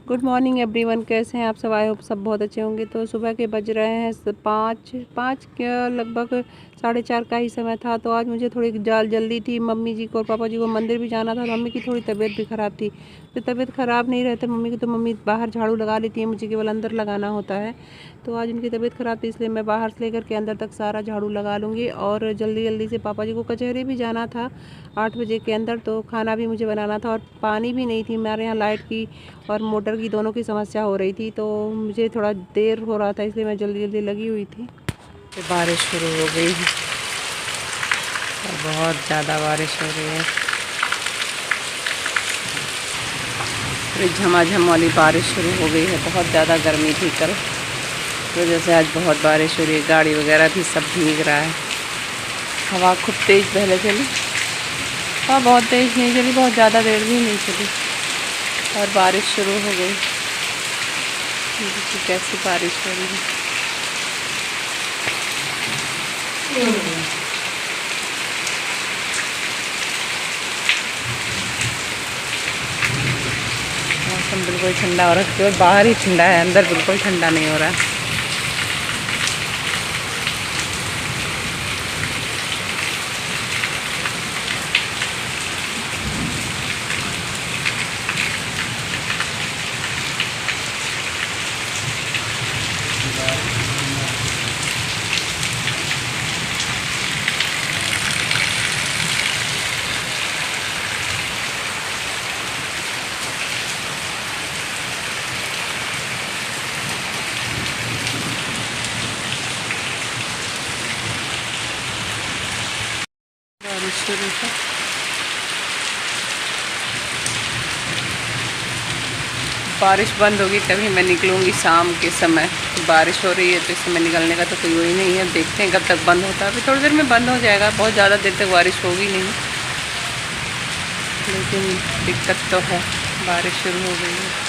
Good morning everyone, कैसे हैं आप सब? आई होप सब बहुत अच्छे होंगे। तो सुबह के बज रहे हैं पाँच पाँच के लगभग, 4:30 का ही समय था। तो आज मुझे थोड़ी जल्दी थी। मम्मी जी को और पापा जी को मंदिर भी जाना था। मम्मी की थोड़ी तबीयत भी ख़राब थी। तो तबीयत ख़राब नहीं रहते मम्मी की, तो मम्मी बाहर झाड़ू लगा लेती है, मुझे केवल अंदर लगाना होता है। तो आज उनकी तबीयत ख़राब थी, इसलिए मैं बाहर से लेकर के अंदर तक सारा झाड़ू लगा लूँगी। और जल्दी जल्दी से पापा जी को कचहरी भी जाना था 8 बजे के अंदर, तो खाना भी मुझे बनाना था। और पानी भी नहीं थी हमारे यहाँ, लाइट की और मोटर की दोनों की समस्या हो रही थी। तो मुझे थोड़ा देर हो रहा था, इसलिए मैं जल्दी जल्दी लगी हुई थी। तो बारिश शुरू हो गई है, बहुत ज़्यादा बारिश हो रही है। झमाझम वाली बारिश शुरू हो गई है। बहुत ज़्यादा गर्मी थी कल, तो वजह से आज बहुत बारिश हो रही है। गाड़ी वगैरह भी सब भीग रहा है। हवा खूब तेज़ पहले चली, हवा बहुत तेज़ नहीं चली, बहुत ज़्यादा देर भी नहीं चली, और बारिश शुरू हो गई। देखिए कैसी बारिश हो रही है। मौसम बिल्कुल ठंडा हो रहा है, और बाहर ही ठंडा है, अंदर बिल्कुल ठंडा नहीं हो रहा है। बारिश शुरू है। बारिश बंद होगी तभी मैं निकलूँगी शाम के समय। बारिश हो रही है तो इस समय निकलने का तो कोई वही नहीं है। देखते हैं कब तक बंद होता है। अभी थोड़ी देर में बंद हो जाएगा, बहुत ज़्यादा देर तक बारिश होगी नहीं, लेकिन दिक्कत तो है, बारिश शुरू हो गई है।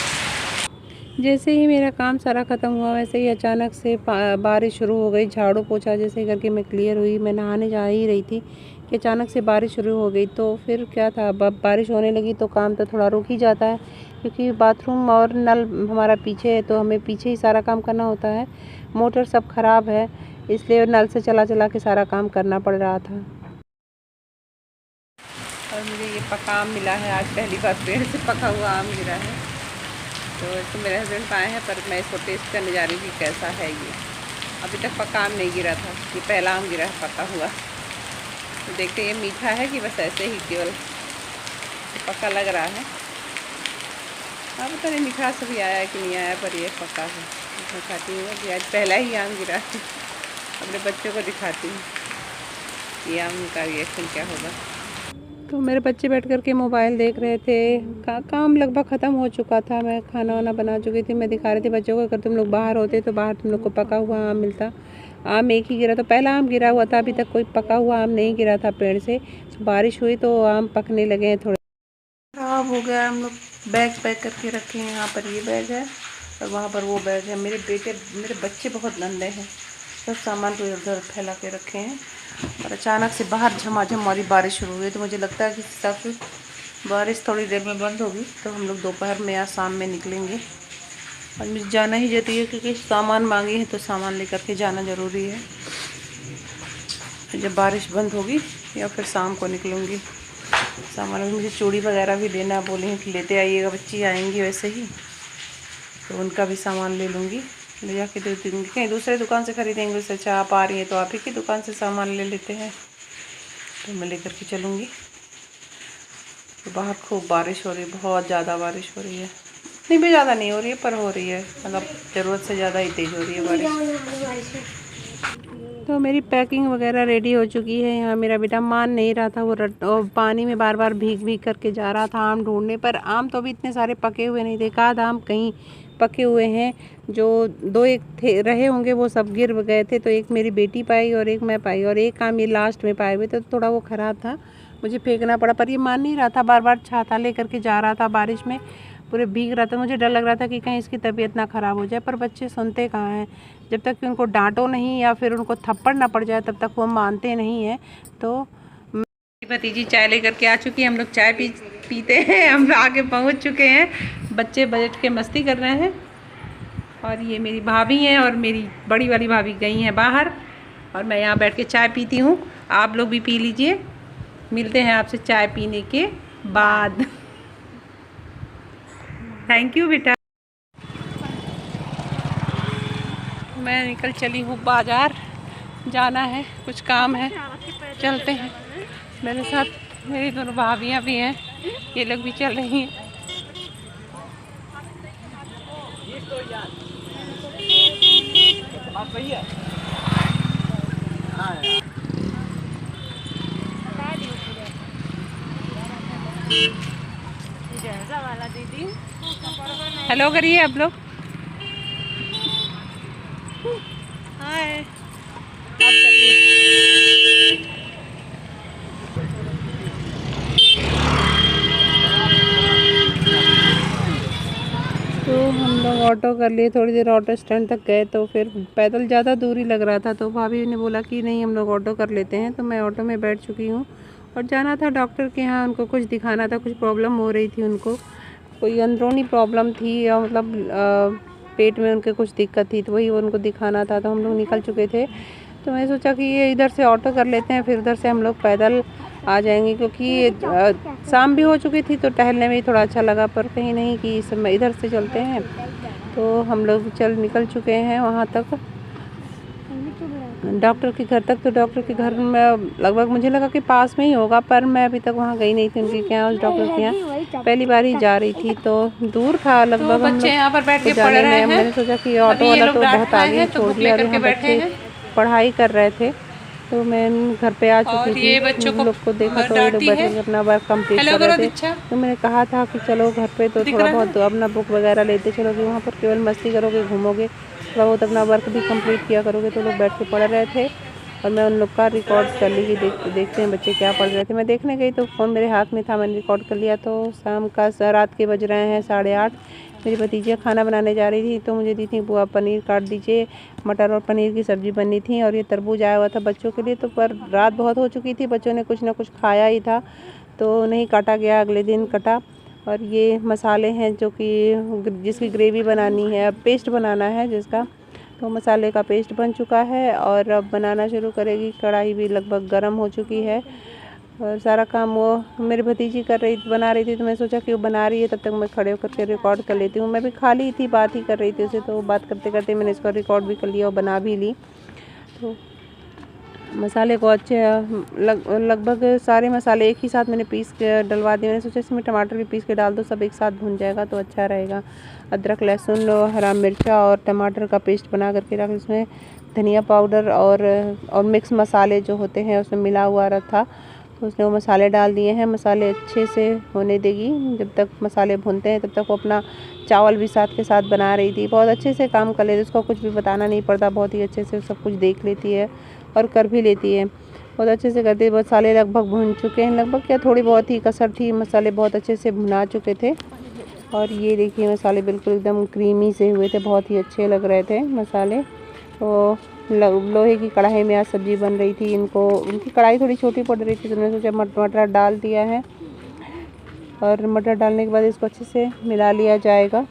जैसे ही मेरा काम सारा ख़त्म हुआ, वैसे ही अचानक से बारिश शुरू हो गई। झाड़ू पोछा जैसे करके मैं क्लियर हुई, मैं नहाने जा ही रही थी कि अचानक से बारिश शुरू हो गई। तो फिर क्या था, अब बारिश होने लगी तो काम तो थोड़ा रुक ही जाता है, क्योंकि बाथरूम और नल हमारा पीछे है, तो हमें पीछे ही सारा काम करना होता है। मोटर सब ख़राब है, इसलिए नल से चला चला के सारा काम करना पड़ रहा था। और मुझे ये पका आम मिला है आज, पहली बार पेड़ से पका हुआ आम गिरा है। तो मेरे हस्बैंड पाए हैं, पर मैं इसको टेस्ट करने जा रही थी कैसा है ये। अभी तक पका आम नहीं गिरा था, ये पहला आम गिरा है पका हुआ। तो देखते ये मीठा है कि बस ऐसे ही केवल पका लग रहा है। हाँ, पता नहीं मिठास भी आया है कि नहीं आया, पर ये पका है। मैं खाती हूँ कि आज पहला ही आम गिरा है। अपने बच्चों को दिखाती हूँ ये आम का रिएक्शन क्या होगा। तो मेरे बच्चे बैठ कर के मोबाइल देख रहे थे। काम लगभग ख़त्म हो चुका था, मैं खाना वाना बना चुकी थी। मैं दिखा रही थी बच्चों को, अगर तुम लोग बाहर होते तो बाहर तुम लोग को पका हुआ आम मिलता। आम एक ही गिरा, तो पहला आम गिरा हुआ था, अभी तक कोई पका हुआ आम नहीं गिरा था पेड़ से। बारिश हुई तो आम पकने लगे हैं थोड़े। खराब हो गया। हम लोग बैग पैक करके रखे हैं। यहाँ पर ये बैग है और वहाँ पर वो बैग है। मेरे बच्चे बहुत गंदे हैं, सब सामान को इधर फैला के रखे हैं। और अचानक से बाहर झमाझम वाली बारिश शुरू हुई, तो मुझे लगता है कि सब बारिश थोड़ी देर में बंद होगी, तो हम लोग दोपहर में या शाम में निकलेंगे। और मुझे जाना ही जरूरी है, क्योंकि सामान मांगे हैं तो सामान लेकर के जाना ज़रूरी है। जब बारिश बंद होगी या फिर शाम को निकलूँगी। सामान में मुझे चूड़ी वगैरह भी लेना, बोली हैं कि लेते आइएगा, बच्ची आएंगी वैसे ही, तो उनका भी सामान ले लूँगी। ले जाके कहीं दूसरे दुकान से ख़रीदेंगे, उससे अच्छा आप आ रही हैं तो आप ही की दुकान से सामान ले लेते हैं, तो मैं लेकर के चलूँगी। तो बाहर खूब बारिश हो रही है, बहुत ज़्यादा बारिश हो रही है। इतनी भी ज़्यादा नहीं हो रही है, पर हो रही है, मतलब ज़रूरत से ज़्यादा ही तेज़ हो रही है बारिश। तो मेरी पैकिंग वगैरह रेडी हो चुकी है। यहाँ मेरा बेटा मान नहीं रहा था, वो पानी में बार बार भीग भीग करके जा रहा था आम ढूंढने। पर आम तो अभी इतने सारे पके हुए नहीं थे, एक आध आम कहीं पके हुए हैं, जो दो एक थे रहे होंगे वो सब गिर गए थे। तो एक मेरी बेटी पाई और एक मैं पाई, और एक आम ये लास्ट में पाए हुए थे, तो थोड़ा वो ख़राब था, मुझे फेंकना पड़ा। पर ये मान नहीं रहा था, बार बार छाता ले करके जा रहा था, बारिश में पूरे भीग रहा था। मुझे डर लग रहा था कि कहीं इसकी तबीयत ना ख़राब हो जाए, पर बच्चे सुनते कहाँ हैं। जब तक कि उनको डांटो नहीं या फिर उनको थप्पड़ ना पड़ जाए, तब तक वो मानते नहीं हैं। तो मेरी भतीजी चाय लेकर के आ चुकी है। हम लोग चाय पीते हैं। हम आगे पहुंच चुके हैं। बच्चे बैठ के मस्ती कर रहे हैं। और ये मेरी भाभी हैं और मेरी बड़ी वाली भाभी गई हैं बाहर और मैं यहाँ बैठ के चाय पीती हूँ। आप लोग भी पी लीजिए। मिलते हैं आपसे चाय पीने के बाद। थैंक यू बेटा। मैं निकल चली हूँ बाज़ार, जाना है, कुछ काम है, चलते हैं। मेरे साथ मेरी दोनों भाभियाँ भी हैं, ये लोग भी चल रही हैं। वाला दीदी हेलो करिए आप लोग। हाय, आप करिए। तो हम लोग ऑटो कर लिए, थोड़ी देर ऑटो स्टैंड तक गए तो फिर पैदल ज़्यादा दूरी लग रहा था तो भाभी ने बोला कि नहीं हम लोग ऑटो कर लेते हैं। तो मैं ऑटो में बैठ चुकी हूँ और जाना था डॉक्टर के यहाँ, उनको कुछ दिखाना था, कुछ प्रॉब्लम हो रही थी उनको, कोई अंदरूनी प्रॉब्लम थी या मतलब पेट में उनके कुछ दिक्कत थी तो वही उनको दिखाना था। तो हम लोग निकल चुके थे तो मैं सोचा कि ये इधर से ऑटो कर लेते हैं, फिर उधर से हम लोग पैदल आ जाएंगे क्योंकि शाम भी हो चुकी थी तो टहलने में ही थोड़ा अच्छा लगा। पर कहीं नहीं कि इस समय इधर से चलते हैं। तो हम लोग निकल चुके हैं वहाँ तक, डॉक्टर के घर तक। तो डॉक्टर के घर में लगभग मुझे लगा कि पास में ही होगा, पर मैं अभी तक वहाँ गई नहीं थी उनके यहाँ, उस डॉक्टर के यहाँ पहली बार ही जा रही थी तो दूर था लगभग। तो बच्चे यहाँ पर बैठ के पढ़ रहे हैं। मैंने सोचा कि ऑटो वाला तो बहुत आगे छोड़ दिया और यहाँ बच्चे पढ़ाई कर रहे थे तो मैं घर पे आ चुकी थी। बच्चों लोग को देखा तो वो लोग बैठ के अपना वर्क कंप्लीट कर रहे थे। तो मैंने कहा था कि चलो घर पे तो थोड़ा बहुत अपना बुक वगैरह लेते चलोगे, वहाँ पर केवल मस्ती करोगे, घूमोगे, थोड़ा बहुत अपना वर्क भी कंप्लीट किया करोगे। तो लोग बैठ के पढ़ रहे थे और मैं उन लोग का रिकॉर्ड कर ली कि देखते हैं बच्चे क्या पढ़ रहे थे। मैं देखने गई तो फ़ोन मेरे हाथ में था, मैंने रिकॉर्ड कर लिया। तो शाम का रात के बज रहे हैं 8:30। मेरी भतीजियाँ खाना बनाने जा रही थी तो मुझे दी थी बुआ पनीर काट दीजिए, मटर और पनीर की सब्ज़ी बननी थी और ये तरबूज आया हुआ था बच्चों के लिए। तो पर रात बहुत हो चुकी थी, बच्चों ने कुछ ना कुछ खाया ही था तो नहीं काटा गया, अगले दिन कटा। और ये मसाले हैं जो कि जिसकी ग्रेवी बनानी है, पेस्ट बनाना है जिसका, तो मसाले का पेस्ट बन चुका है और अब बनाना शुरू करेगी। कढ़ाई भी लगभग गर्म हो चुकी है और सारा काम वो मेरी भतीजी बना रही थी। तो मैं सोचा कि वो बना रही है तब तक मैं खड़े होकर के रिकॉर्ड कर लेती हूँ। मैं भी खाली थी, बात ही कर रही थी उसे, तो बात करते करते मैंने इसको रिकॉर्ड भी कर लिया और बना भी ली। तो मसाले को अच्छे लगभग सारे मसाले एक ही साथ मैंने पीस के डलवा दिए। मैंने सोचा इसमें टमाटर भी पीस के डाल दो, सब एक साथ भुन जाएगा तो अच्छा रहेगा। अदरक, लहसुन, हरा मिर्चा और टमाटर का पेस्ट बना करके रख, इसमें धनिया पाउडर और मिक्स मसाले जो होते हैं उसमें मिला हुआ था तो उसने वो मसाले डाल दिए हैं। मसाले अच्छे से होने देगी, जब तक मसाले भूनते हैं तब तक वो अपना चावल भी साथ के साथ बना रही थी। बहुत अच्छे से काम कर लेती, उसको कुछ भी बताना नहीं पड़ता, बहुत ही अच्छे से सब कुछ देख लेती है और कर भी लेती है, बहुत अच्छे से करती है। मसाले लगभग भुन चुके हैं, लगभग क्या थोड़ी बहुत ही कसर थी, मसाले बहुत अच्छे से भुना चुके थे। और ये देखिए मसाले बिल्कुल एकदम क्रीमी से हुए थे, बहुत ही अच्छे लग रहे थे मसाले। तो लोहे की कढ़ाई में आज सब्ज़ी बन रही थी, उनकी कढ़ाई थोड़ी छोटी पड़ रही थी तो मैंने सोचा मटर डाल दिया है और मटर डालने के बाद इसको अच्छे से मिला लिया जाएगा।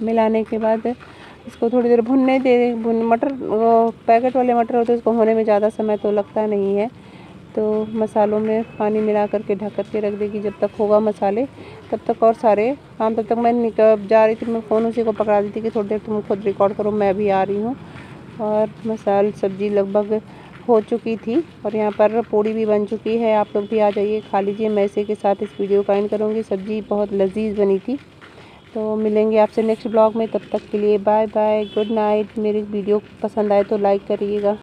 मिलाने के बाद इसको थोड़ी देर भुनने दे। मटर वो पैकेट वाले मटर होते हैं, उसको होने में ज़्यादा समय तो लगता नहीं है। तो मसालों में पानी मिला करके ढक कर के रख देगी, जब तक होगा मसाले तब तक और सारे काम। तब तक मैं जा रही थी, मैं फ़ोन उसी को पकड़ा दी थी कि थोड़ी देर तुम खुद रिकॉर्ड करो, मैं भी आ रही हूँ। और सब्ज़ी लगभग हो चुकी थी और यहाँ पर पूड़ी भी बन चुकी है। आप लोग भी आ जाइए, खा लीजिए। मैं इसी के साथ इस वीडियो का एंड करूँगी। सब्ज़ी बहुत लजीज बनी थी। तो मिलेंगे आपसे नेक्स्ट ब्लॉग में, तब तक के लिए बाय बाय, गुड नाइट। मेरी वीडियो पसंद आए तो लाइक करिएगा।